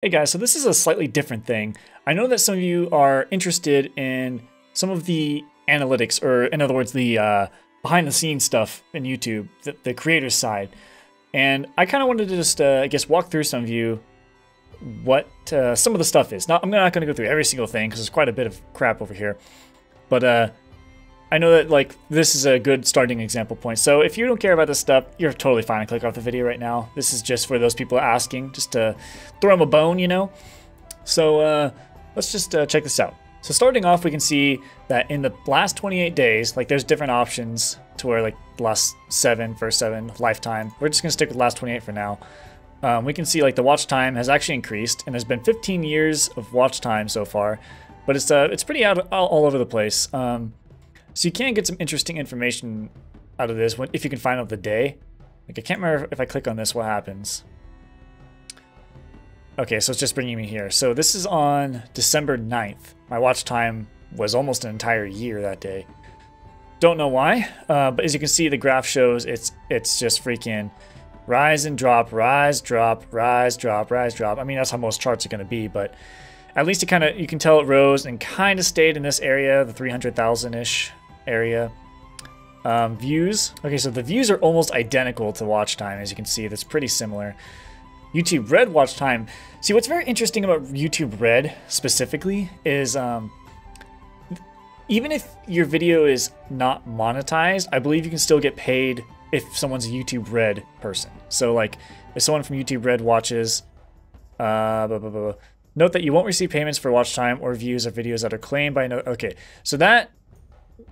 Hey guys, so this is a slightly different thing. I know that some of you are interested in some of the analytics, or in other words, the behind the scenes stuff in YouTube, the creator's side. And I kind of wanted to just, I guess, walk through some of you what some of the stuff is. Now, I'm not going to go through every single thing because there's quite a bit of crap over here. But I know that like this is a good starting example point. So if you don't care about this stuff, you're totally fine to click off the video right now. This is just for those people asking, just to throw them a bone, you know? So let's just check this out. So starting off, we can see that in the last 28 days, like there's different options to where like the last first 7, lifetime. We're just gonna stick with the last 28 for now. We can see like the watch time has actually increased, and there's been 15 years of watch time so far, but it's pretty all over the place. So you can get some interesting information out of this if you can find out the day. Like I can't remember if I click on this, what happens. Okay, so it's just bringing me here. So this is on December 9th. My watch time was almost an entire year that day. Don't know why, but as you can see, the graph shows it's just freaking rise and drop, rise, drop, rise, drop, rise, drop. I mean, that's how most charts are going to be, but at least you can tell it rose and kind of stayed in this area, the 300,000-ish area. Views. Okay, so the views are almost identical to watch time, as you can see. That's pretty similar. YouTube Red watch time. See, what's very interesting about YouTube Red specifically is even if your video is not monetized, I believe you can still get paid if someone's a YouTube Red person. So like if someone from YouTube Red watches, note that you won't receive payments for watch time or views of videos that are claimed by another. Okay, so that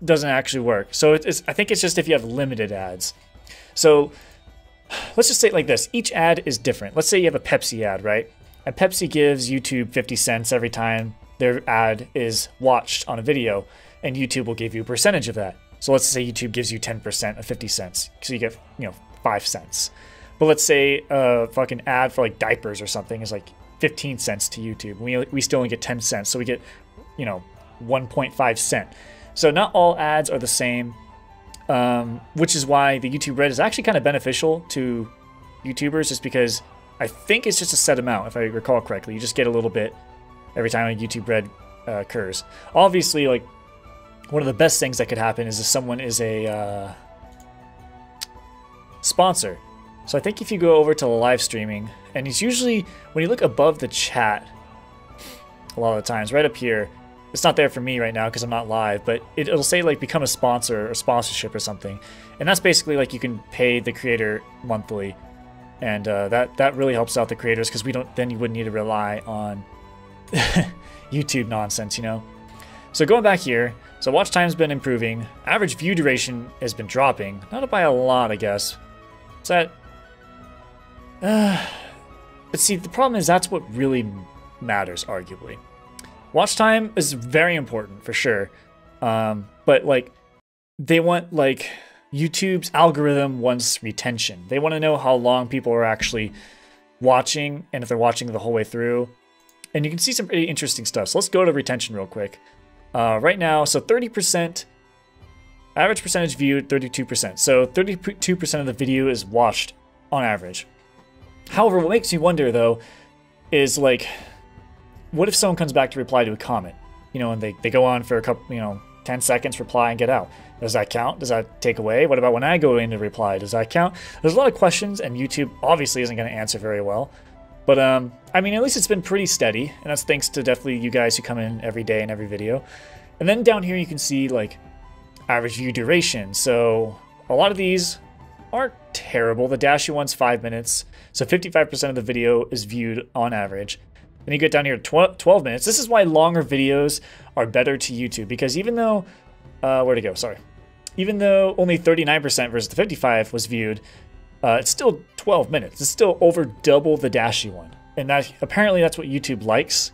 doesn't actually work. So I think it's just if you have limited ads. So let's just say it like this. Each ad is different. Let's say you have a Pepsi ad, right? And Pepsi gives YouTube 50 cents every time their ad is watched on a video, and YouTube will give you a percentage of that. So let's say YouTube gives you 10% of 50 cents. So you get, 5 cents. But let's say a fucking ad for like diapers or something is like 15 cents to YouTube. We still only get 10 cents. So we get, 1.5 cent. So not all ads are the same. Which is why the YouTube Red is actually kind of beneficial to YouTubers, just because I think it's just a set amount, if I recall correctly. You just get a little bit every time a YouTube Red occurs. Obviously, like, one of the best things that could happen is if someone is a sponsor. So I think if you go over to live streaming, and it's usually, when you look above the chat, a lot of the times, right up here, it's not there for me right now because I'm not live, but it'll say like become a sponsor or sponsorship or something. And that's basically like you can pay the creator monthly. And that really helps out the creators, because then you wouldn't need to rely on YouTube nonsense, So going back here, so watch time's been improving. Average view duration has been dropping. Not by a lot, I guess. Is that... but see, the problem is that's what really matters, arguably. Watch time is very important for sure, but like they want like YouTube's algorithm wants retention. They want to know how long people are actually watching and if they're watching the whole way through. And you can see some pretty interesting stuff. So let's go to retention real quick. Right now, so 30%, average percentage viewed, 32%. So 32% of the video is watched on average. However, what makes me wonder though is like, what if someone comes back to reply to a comment, and they go on for a couple, 10 seconds, reply and get out? Does that count? Does that take away? What about when I go in to reply? Does that count? There's a lot of questions, and YouTube obviously isn't going to answer very well. But, I mean, at least it's been pretty steady, and that's thanks to definitely you guys who come in every day and every video. And then down here you can see, like, average view duration. So a lot of these aren't terrible. The dashy one's 5 minutes, so 55% of the video is viewed on average. Then you get down here to 12 minutes. This is why longer videos are better to YouTube, because even though, where'd it go? Sorry. Even though only 39% versus the 55 was viewed, it's still 12 minutes. It's still over double the dashy one. And apparently that's what YouTube likes.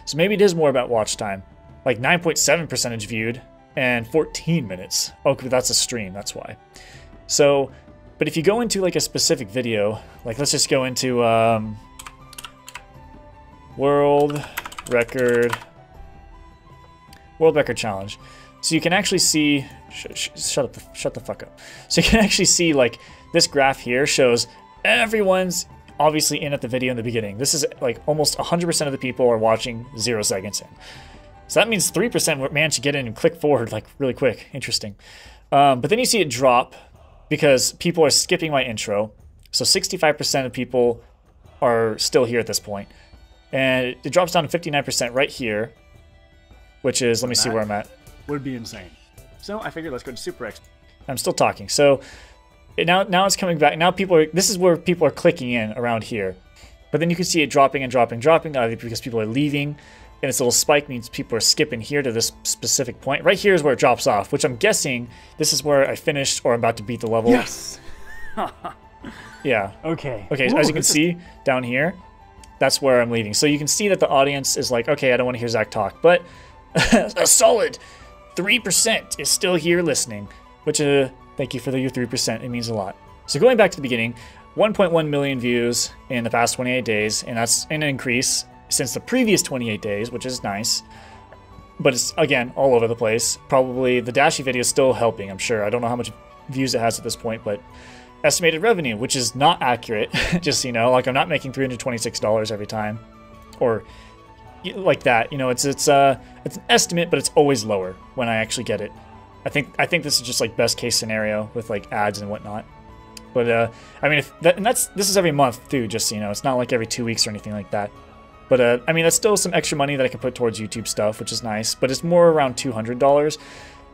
So maybe it is more about watch time. Like 9.7% viewed and 14 minutes. Oh, that's a stream, that's why. So, but if you go into like a specific video, like let's just go into, World record challenge. So you can actually see, shut the fuck up. So you can actually see like this graph here shows everyone's obviously in at the video in the beginning. This is like almost 100% of the people are watching 0 seconds in. So that means 3% managed to get in and click forward like really quick. Interesting. But then you see it drop because people are skipping my intro. So 65% of people are still here at this point. And it drops down to 59% right here, which is, let me see where I'm at. Would be insane. So I figured let's go to Super X. I'm still talking. So now it's coming back. Now this is where people are clicking in around here. But then you can see it dropping and dropping, either because people are leaving, and this little spike means people are skipping here to this specific point. Right here is where it drops off, which I'm guessing this is where I finished or I'm about to beat the level. Yes! Yeah. Okay. Okay, so as you can see down here, that's where I'm leaving. So you can see that the audience is like, okay, I don't want to hear Zach talk, but a solid 3% is still here listening, which thank you for your 3%. It means a lot. So going back to the beginning, 1.1 million views in the past 28 days, and that's an increase since the previous 28 days, which is nice. But it's, again, all over the place. Probably the Dashy video is still helping, I'm sure. I don't know how much views it has at this point, but estimated revenue, which is not accurate, just so you know. Like, I'm not making $326 every time, or like that. You know, it's an estimate, but it's always lower when I actually get it. I think this is just like best case scenario with like ads and whatnot. But I mean, this is every month too, just so you know. It's not like every 2 weeks or anything like that. But I mean, that's still some extra money that I can put towards YouTube stuff, which is nice. But it's more around $200,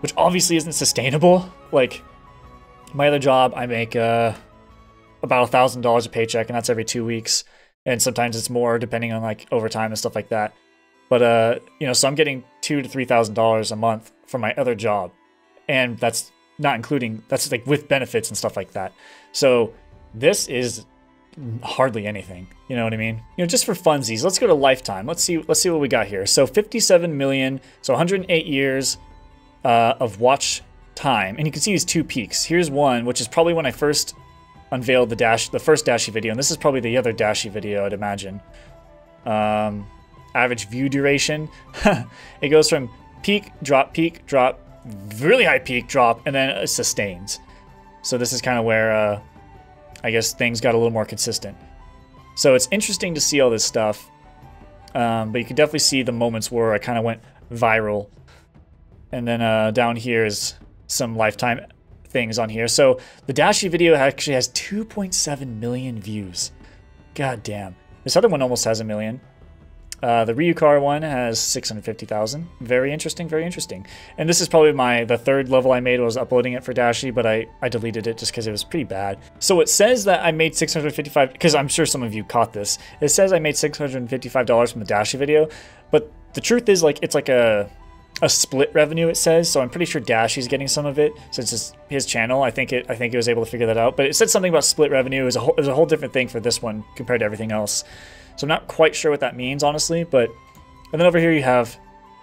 which obviously isn't sustainable. Like, my other job, I make about $1,000 a paycheck, and that's every 2 weeks. And sometimes it's more, depending on like overtime and stuff like that. But you know, so I'm getting $2,000 to $3,000 a month from my other job, and that's not including, that's like with benefits and stuff like that. So this is hardly anything, you know what I mean? You know, just for funsies, let's go to lifetime. Let's see what we got here. So 57 million, so 108 years of watch time, and you can see these two peaks. Here's one, which is probably when I first unveiled the first Dashy video, and this is probably the other Dashy video, I'd imagine. Average view duration. It goes from peak, drop, really high peak, drop, and then it sustains. So this is kind of where I guess things got a little more consistent. So it's interesting to see all this stuff, but you can definitely see the moments where I kind of went viral. And then down here is some lifetime things on here. So the Dashy video actually has 2.7 million views. God damn. This other one almost has 1 million. The Ryukar one has 650,000. Very interesting, very interesting. And this is probably the third level I made was uploading it for Dashy, but I deleted it just because it was pretty bad. So it says that I made 655, because I'm sure some of you caught this. It says I made $655 from the Dashy video, but the truth is, like, it's like a split revenue, it says. So I'm pretty sure Dashy's getting some of it since it's his channel. I think it was able to figure that out. But it said something about split revenue. It was a whole different thing for this one compared to everything else. So I'm not quite sure what that means, honestly, but... And then over here you have,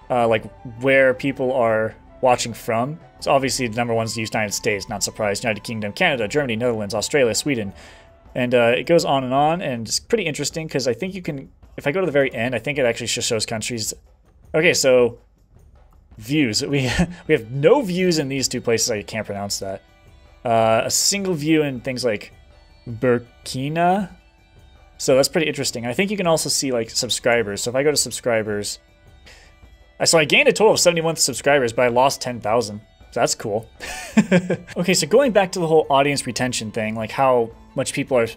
like, where people are watching from. So obviously the number one is the United States, not surprised. United Kingdom, Canada, Germany, Netherlands, Australia, Sweden. And it goes on, and it's pretty interesting, because I think you can... If I go to the very end, I think it actually just shows countries. Okay, so... Views. We have no views in these two places. I can't pronounce that. A single view in things like Burkina... So that's pretty interesting. I think you can also see like subscribers. So if I go to subscribers, so I gained a total of 71 subscribers, but I lost 10,000. So that's cool. Okay, so going back to the whole audience retention thing, like how much people are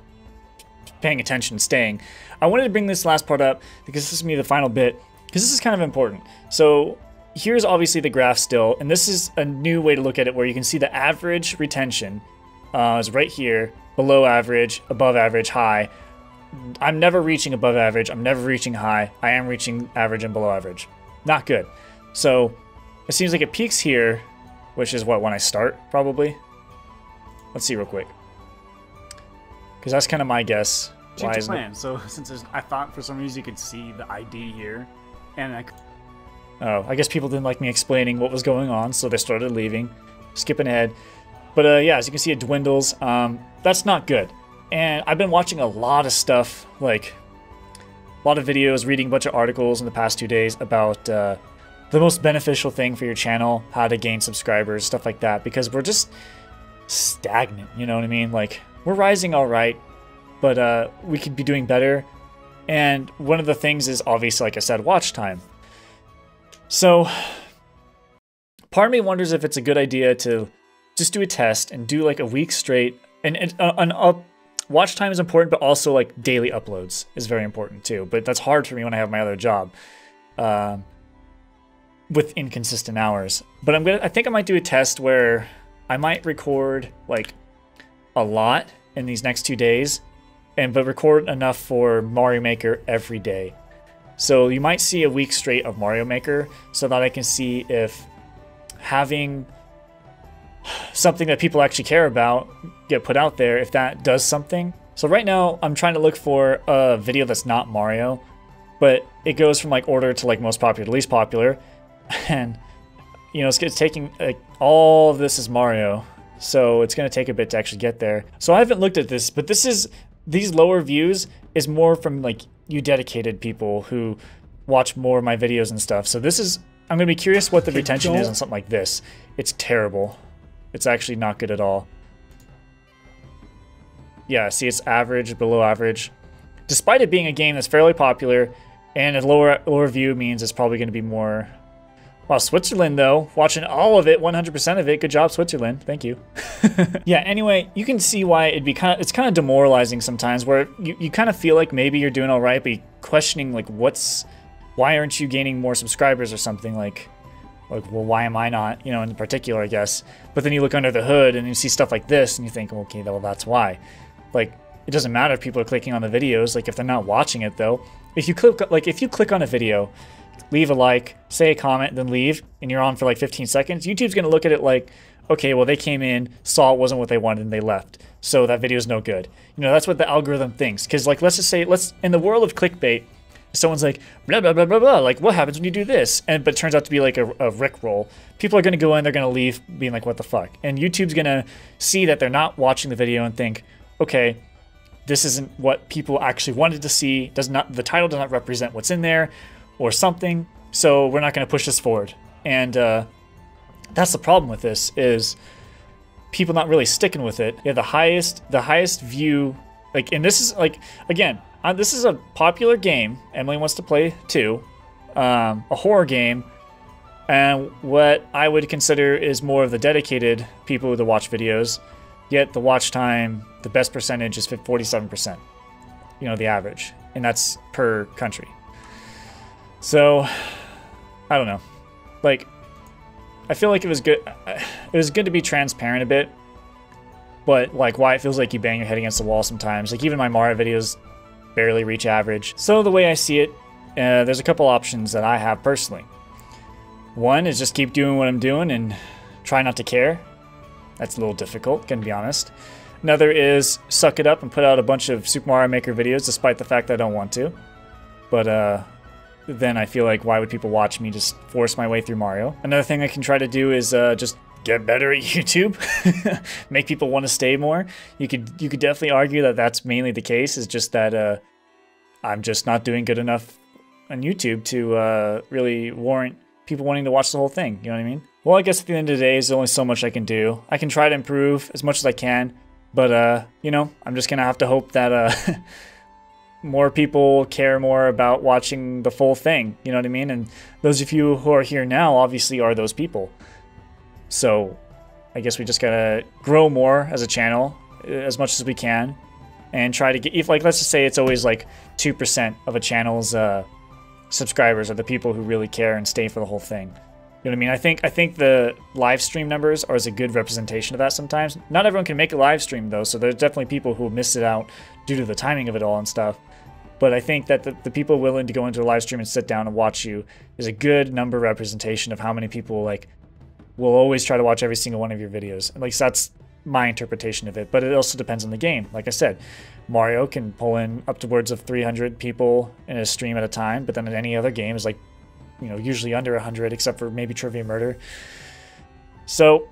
paying attention and staying, I wanted to bring this last part up because this is going to be the final bit, because this is kind of important. So here's obviously the graph still, and this is a new way to look at it where you can see the average retention is right here, below average, above average, high. I'm never reaching above average. I'm never reaching high. I am reaching average and below average. Not good. So it seems like it peaks here, which is what, when I start, probably? Let's see real quick. Because that's kind of my guess. Change the plan. So since I thought for some reason you could see the ID here, and I guess people didn't like me explaining what was going on, so they started leaving. Skipping ahead. But yeah, as you can see, it dwindles. That's not good. And I've been watching a lot of stuff, like a lot of videos, reading a bunch of articles in the past 2 days about the most beneficial thing for your channel, how to gain subscribers, stuff like that, because we're just stagnant, you know what I mean? Like, we're rising all right, but we could be doing better. And one of the things is obviously, like I said, watch time. So part of me wonders if it's a good idea to just do a test and do like a week straight. And watch time is important, but also like daily uploads is very important too. But that's hard for me when I have my other job with inconsistent hours. But I think I might do a test where I might record like a lot in these next 2 days, but record enough for Mario Maker every day. So you might see a week straight of Mario Maker so that I can see if having something that people actually care about get put out there, if that does something. So right now I'm trying to look for a video that's not Mario, but it goes from like order to like most popular to least popular. And you know, it's taking like all of this is Mario, so it's going to take a bit to actually get there. So I haven't looked at this, but these lower views is more from like you dedicated people who watch more of my videos and stuff. So this is, I'm going to be curious what the retention is on something like this. It's terrible. It's actually not good at all. Yeah, see, it's average, below average. Despite it being a game that's fairly popular, and a lower view means it's probably going to be more. Wow, Switzerland though, watching all of it, 100% of it. Good job, Switzerland. Thank you. Yeah. Anyway, you can see why it's kind of demoralizing sometimes, where you kind of feel like maybe you're doing all right, but you're questioning like why aren't you gaining more subscribers or something like, well, why am I not? You know, in particular, I guess. But then you look under the hood and you see stuff like this, and you think, okay, well, that's why. Like, it doesn't matter if people are clicking on the videos. Like, if they're not watching it though, if you click on a video, leave a like, say a comment, then leave, and you're on for like 15 seconds, YouTube's going to look at it like, okay, well, they came in, saw it wasn't what they wanted, and they left. So that video's no good. You know, that's what the algorithm thinks. Because, like, let's just say, in the world of clickbait, someone's like, blah, blah, blah, blah, blah, like, what happens when you do this? But it turns out to be like a Rickroll. People are going to go in, they're going to leave being like, what the fuck? And YouTube's going to see that they're not watching the video and think, okay, this isn't what people actually wanted to see. The title does not represent what's in there, or something, so we're not going to push this forward. And that's the problem with this, is people not really sticking with it. Yeah, the highest view, like, and this is like, again, this is a popular game Emily wants to play too, a horror game, and what I would consider is more of the dedicated people that watch videos, yet the watch time, the best percentage is 47%, you know, the average, and that's per country. So, I don't know. Like, I feel like it was good. It was good to be transparent a bit, but like, why it feels like you bang your head against the wall sometimes. Like, even my Mario videos barely reach average. So the way I see it, there's a couple options that I have personally. One is just keep doing what I'm doing and try not to care. That's a little difficult, gonna be honest. Another is suck it up and put out a bunch of Super Mario Maker videos, despite the fact that I don't want to. But then I feel like, why would people watch me just force my way through Mario? Another thing I can try to do is just get better at YouTube, make people want to stay more. You could definitely argue that that's mainly the case, is just that I'm just not doing good enough on YouTube to really warrant people wanting to watch the whole thing, you know what I mean? Well, I guess at the end of the day, there's only so much I can do. I can try to improve as much as I can, but you know, I'm just gonna have to hope that more people care more about watching the full thing, you know what I mean? And those of you who are here now obviously are those people. So I guess we just gotta grow more as a channel as much as we can, and try to get, if like, let's just say it's always like 2% of a channel's subscribers are the people who really care and stay for the whole thing. You know what I mean? I think the live stream numbers are a good representation of that sometimes. Not everyone can make a live stream though, so there's definitely people who miss it out due to the timing of it all and stuff. But I think that the people willing to go into a live stream and sit down and watch you is a good number representation of how many people like will always try to watch every single one of your videos. And like, so that's my interpretation of it, but it also depends on the game. Like I said, Mario can pull in upwards of 300 people in a stream at a time, but then in any other game is like, you know, usually under 100, except for maybe Trivia Murder. So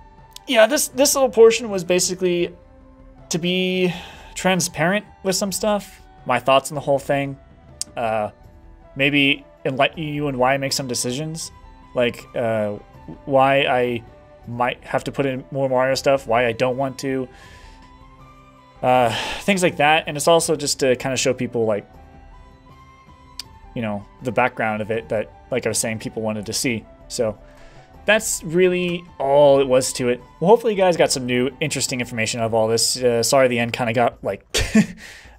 yeah, this little portion was basically to be transparent with some stuff, my thoughts on the whole thing, maybe enlighten you and why I make some decisions, like why I might have to put in more Mario stuff, why I don't want to. things like that. And it's also just to kind of show people like, you know, the background of it that, like I was saying, people wanted to see. So that's really all it was to it. Well, hopefully you guys got some new interesting information out of all this. Sorry the end kind of got like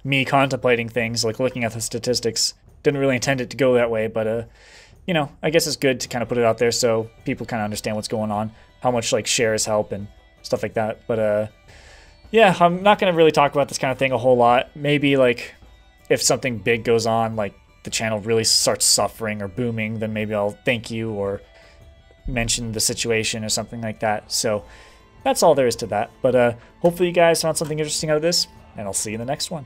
me contemplating things, like looking at the statistics. Didn't really intend it to go that way, but you know, I guess it's good to kind of put it out there so people kind of understand what's going on, how much like shares help and stuff like that. But yeah, I'm not going to really talk about this kind of thing a whole lot. Maybe like if something big goes on, like the channel really starts suffering or booming, then maybe I'll thank you or mention the situation or something like that. So that's all there is to that. But hopefully you guys found something interesting out of this, and I'll see you in the next one.